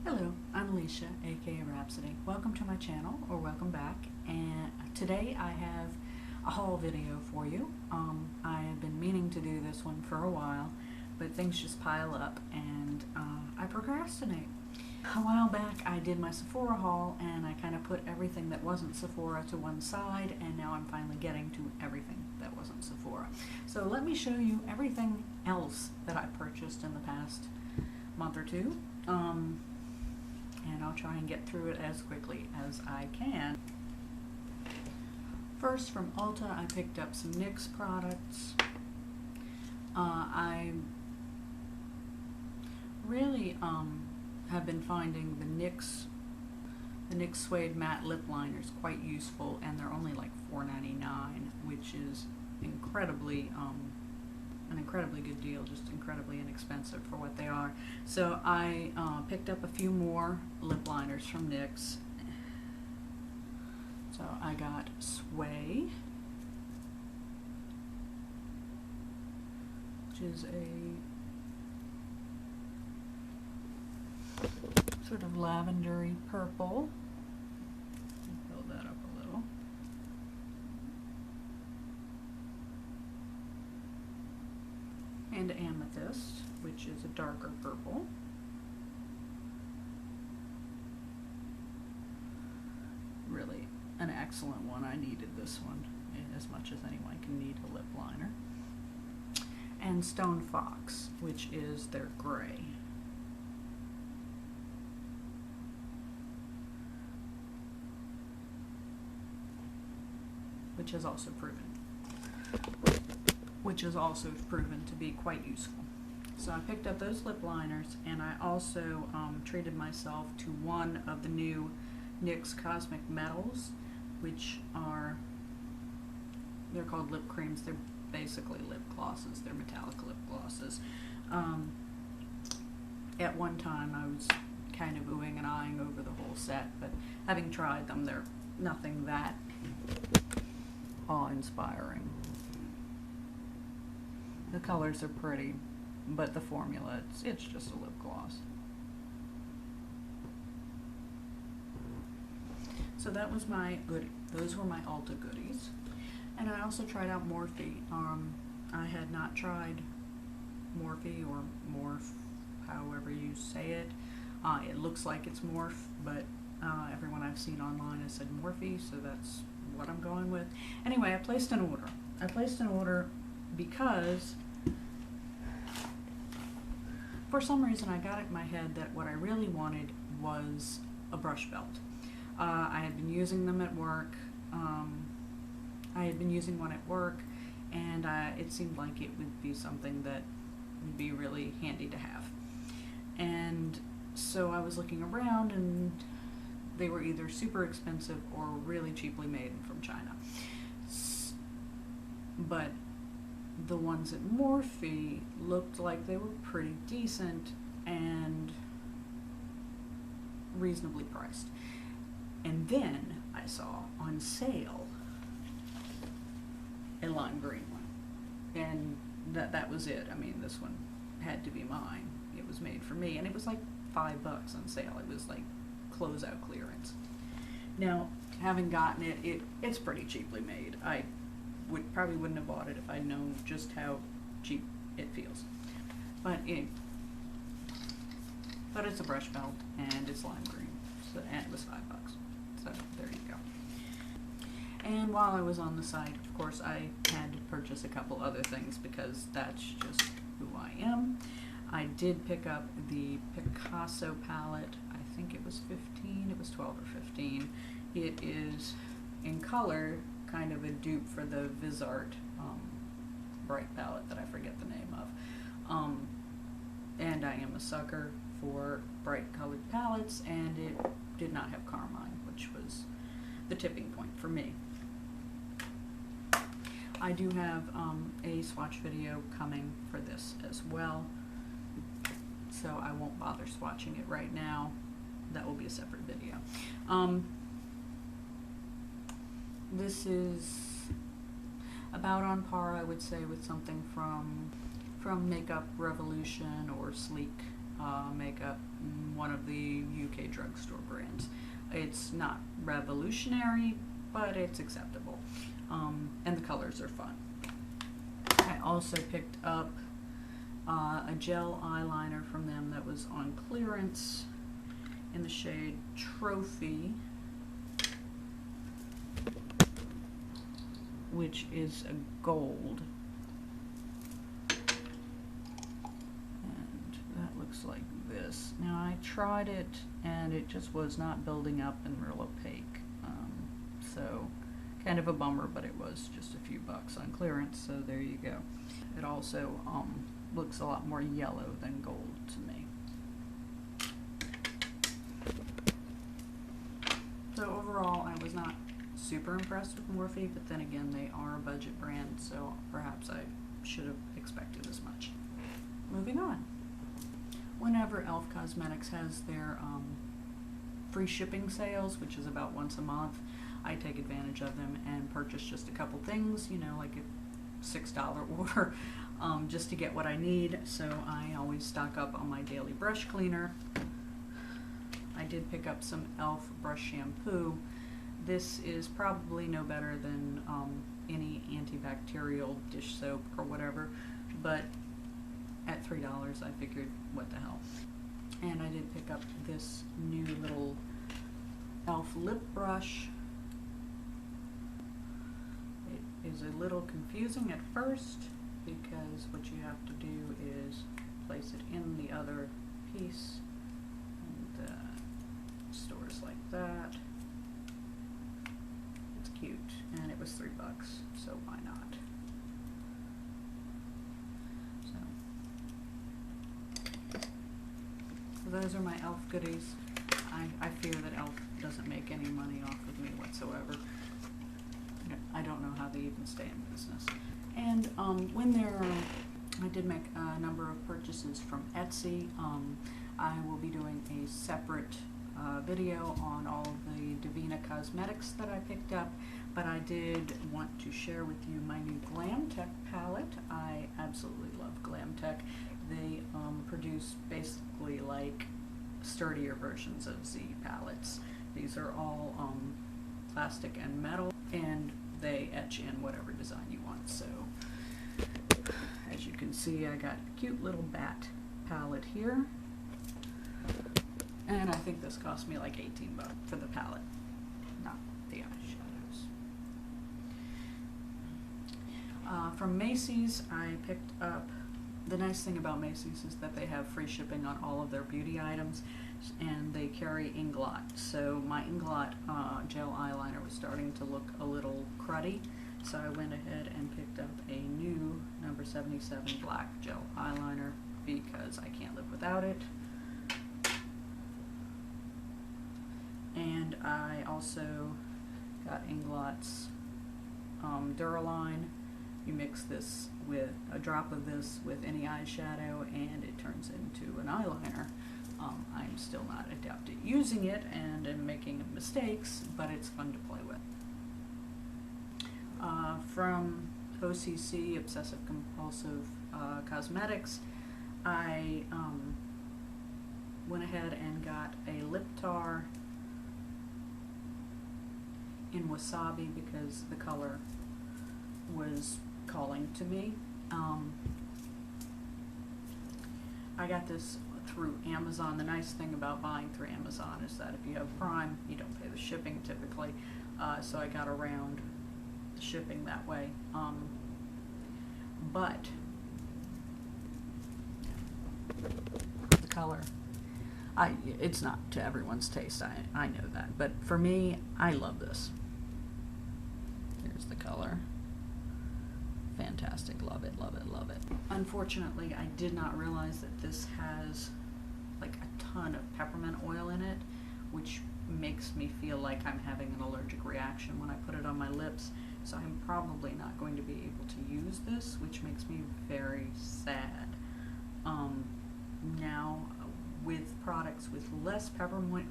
Hello, I'm Alisha, aka Rhapsody. Welcome to my channel, or welcome back. And today I have a haul video for you. I have been meaning to do this one for a while, but things just pile up and I procrastinate. A while back I did my Sephora haul and I kind of put everything that wasn't Sephora to one side, and now I'm finally getting to everything that wasn't Sephora. So let me show you everything else that I purchased in the past month or two. And I'll try and get through it as quickly as I can. First, from Ulta, I picked up some NYX products. I really have been finding the NYX Suede Matte Lip Liners quite useful, and they're only like $4.99, which is incredibly an incredibly good deal, just incredibly inexpensive for what they are. So I picked up a few more lip liners from NYX. So I got Sway, which is a sort of lavendery purple. Build that up a little. And Amethyst, which is a darker purple. Really an excellent one. I needed this one as much as anyone can need a lip liner. And Stone Fox, which is their gray. Which has also proven to be quite useful. So I picked up those lip liners, and I also treated myself to one of the new NYX Cosmic Metals, which they're called lip creams. They're basically lip glosses. They're metallic lip glosses. At one time I was kind of oohing and eyeing over the whole set, but having tried them, they're nothing that awe-inspiring. The colors are pretty, but the formula, it's just a lip gloss. So that was my goodie. Those were my Ulta goodies. And I also tried out Morphe. I had not tried Morphe, or Morphe, however you say it. It looks like it's Morphe, but everyone I've seen online has said Morphe, so that's what I'm going with. Anyway, I placed an order. I placed an order because for some reason I got it in my head that what I really wanted was a brush belt. I had been using them at work. I had been using one at work, and it seemed like it would be something that would be really handy to have. And so I was looking around, and they were either super expensive or really cheaply made from China. But the ones at Morphe looked like they were pretty decent and reasonably priced. And then I saw on sale a lime green one, and that was it. I mean, this one had to be mine. It was made for me, and it was like $5 on sale. It was like closeout clearance. Now, having gotten it, it's pretty cheaply made. I probably wouldn't have bought it if I'd known just how cheap it feels. But it's a brush belt, and it's lime green, so, and it was $5. So there you go. And while I was on the site, of course, I had to purchase a couple other things because that's just who I am. I did pick up the Picasso palette. I think it was 15, it was 12 or 15. It is in color kind of a dupe for the Visart bright palette that I forget the name of. And I am a sucker for bright colored palettes, and it did not have carmine, which was the tipping point for me. I do have a swatch video coming for this as well, so I won't bother swatching it right now. That will be a separate video. This is about on par, I would say, with something from Makeup Revolution or Sleek makeup, one of the UK drugstore brands. It's not revolutionary, but it's acceptable, and the colors are fun. I also picked up a gel eyeliner from them that was on clearance in the shade Trophy, which is a gold. And that looks like this. Now I tried it and it just was not building up and real opaque. So kind of a bummer, but it was just a few bucks on clearance, so there you go. It also looks a lot more yellow than gold to me. So overall, I was not super impressed with Morphe, but then again, they are a budget brand, so perhaps I should have expected as much. Moving on. Whenever e.l.f. Cosmetics has their free shipping sales, which is about once a month, I take advantage of them and purchase just a couple things, you know, like a $6 order, just to get what I need. So I always stock up on my daily brush cleaner. I did pick up some e.l.f. brush shampoo. This is probably no better than any antibacterial dish soap or whatever, but at $3 I figured, what the hell. And I did pick up this new little e.l.f. lip brush. It is a little confusing at first because what you have to do is place it in the other piece, and stores like that. It's cute, and it was $3, so why not? So those are my e.l.f. goodies. I fear that e.l.f. doesn't make any money off of me whatsoever. I don't know how they even stay in business. And I did make a number of purchases from Etsy. I will be doing a separate video on all of the Divina cosmetics that I picked up, but I did want to share with you my new Glam Tech palette. I absolutely love Glam Tech. They produce basically like sturdier versions of Z palettes. These are all plastic and metal, and they etch in whatever design you want. So as you can see, I got a cute little bat palette here, and I think this cost me like $18 for the palette, not the eyeshadows. From Macy's, I picked up, the nice thing about Macy's is that they have free shipping on all of their beauty items, and they carry Inglot. So my Inglot gel eyeliner was starting to look a little cruddy, so I went ahead and picked up a new number 77 black gel eyeliner because I can't live without it. And I also got Inglot's Duraline. You mix this with a drop of this with any eyeshadow and it turns into an eyeliner. I'm still not adept at using it and am making mistakes, but it's fun to play with. From OCC, Obsessive Compulsive Cosmetics, I went ahead and got a lip tar in Wasabi because the color was calling to me. I got this through Amazon. The nice thing about buying through Amazon is that if you have Prime, you don't pay the shipping typically, so I got around the shipping that way. But the color, it's not to everyone's taste, I know that, but for me, I love this. Here's the color. Fantastic, love it, love it, love it. Unfortunately, I did not realize that this has like a ton of peppermint oil in it, which makes me feel like I'm having an allergic reaction when I put it on my lips, so I'm probably not going to be able to use this, which makes me very sad. Now, with products with less peppermint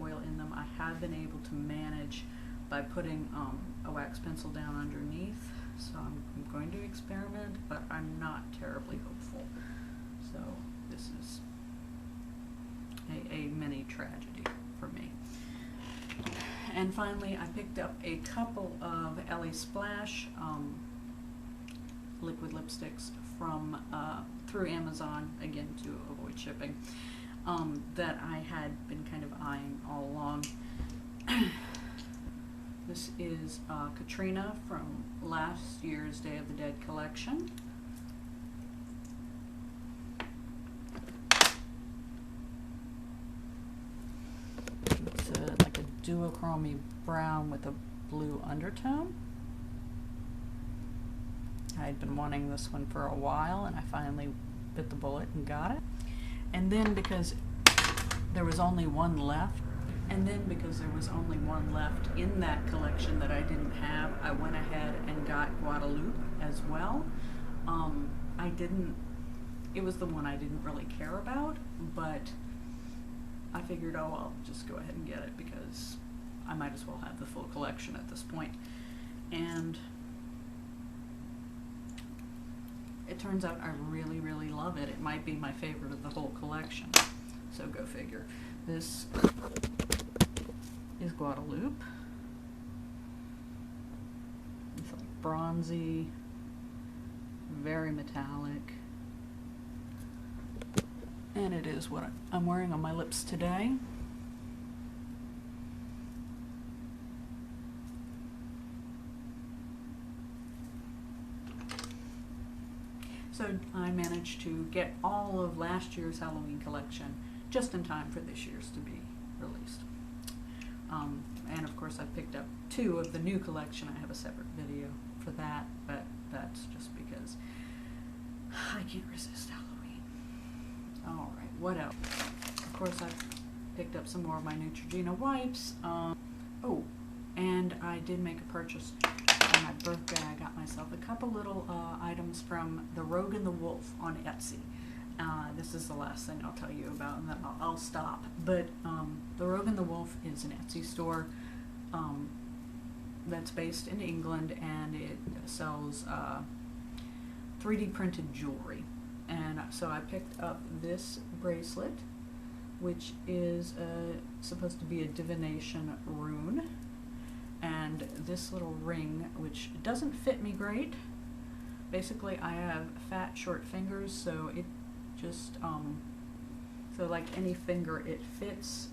oil in them, I have been able to manage by putting a wax pencil down underneath, so I'm going to experiment, but I'm not terribly hopeful. So this is a mini tragedy for me. And finally, I picked up a couple of LA Splash liquid lipsticks from through Amazon, again to avoid shipping, that I had been kind of eyeing all along. This is Katrina from last year's Day of the Dead collection. It's like a duochrome brown with a blue undertone. I had been wanting this one for a while, and I finally bit the bullet and got it. And then because there was only one left, in that collection that I didn't have, I went ahead and got Guadalupe as well. It was the one I didn't really care about, but I figured, oh, I'll just go ahead and get it because I might as well have the full collection at this point. And it turns out I really, really love it. It might be my favorite of the whole collection. So go figure. This is Guadalupe. It's like bronzy, very metallic. And it is what I'm wearing on my lips today. So I managed to get all of last year's Halloween collection just in time for this year's to be released. And of course I picked up 2 of the new collection. I have a separate video for that, but that's just because I can't resist Halloween. Alright, what else? Of course I picked up some more of my Neutrogena wipes. Oh, and I did make a purchase on my birthday. I got myself a couple little items from the Rogue&Wolf on Etsy. This is the last thing I'll tell you about, and then I'll stop. But the Rogue&Wolf is an Etsy store that's based in England, and it sells 3D printed jewelry. And so I picked up this bracelet, which is supposed to be a divination rune, and this little ring, which doesn't fit me great. Basically, I have fat, short fingers, so it just, so like any finger it fits,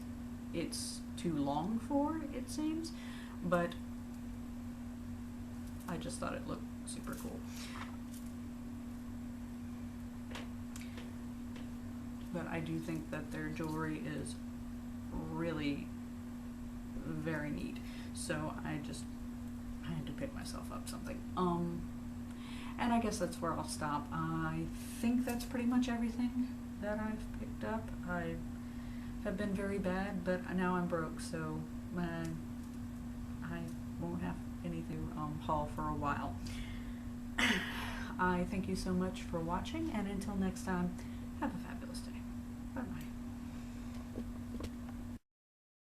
it's too long for, it seems, but I just thought it looked super cool. But I do think that their jewelry is really very neat. So I had to pick myself up something. And I guess that's where I'll stop. I think that's pretty much everything that I've picked up. I have been very bad, but now I'm broke, so I won't have anything to haul for a while. I thank you so much for watching, and until next time, have a fabulous day. Bye-bye.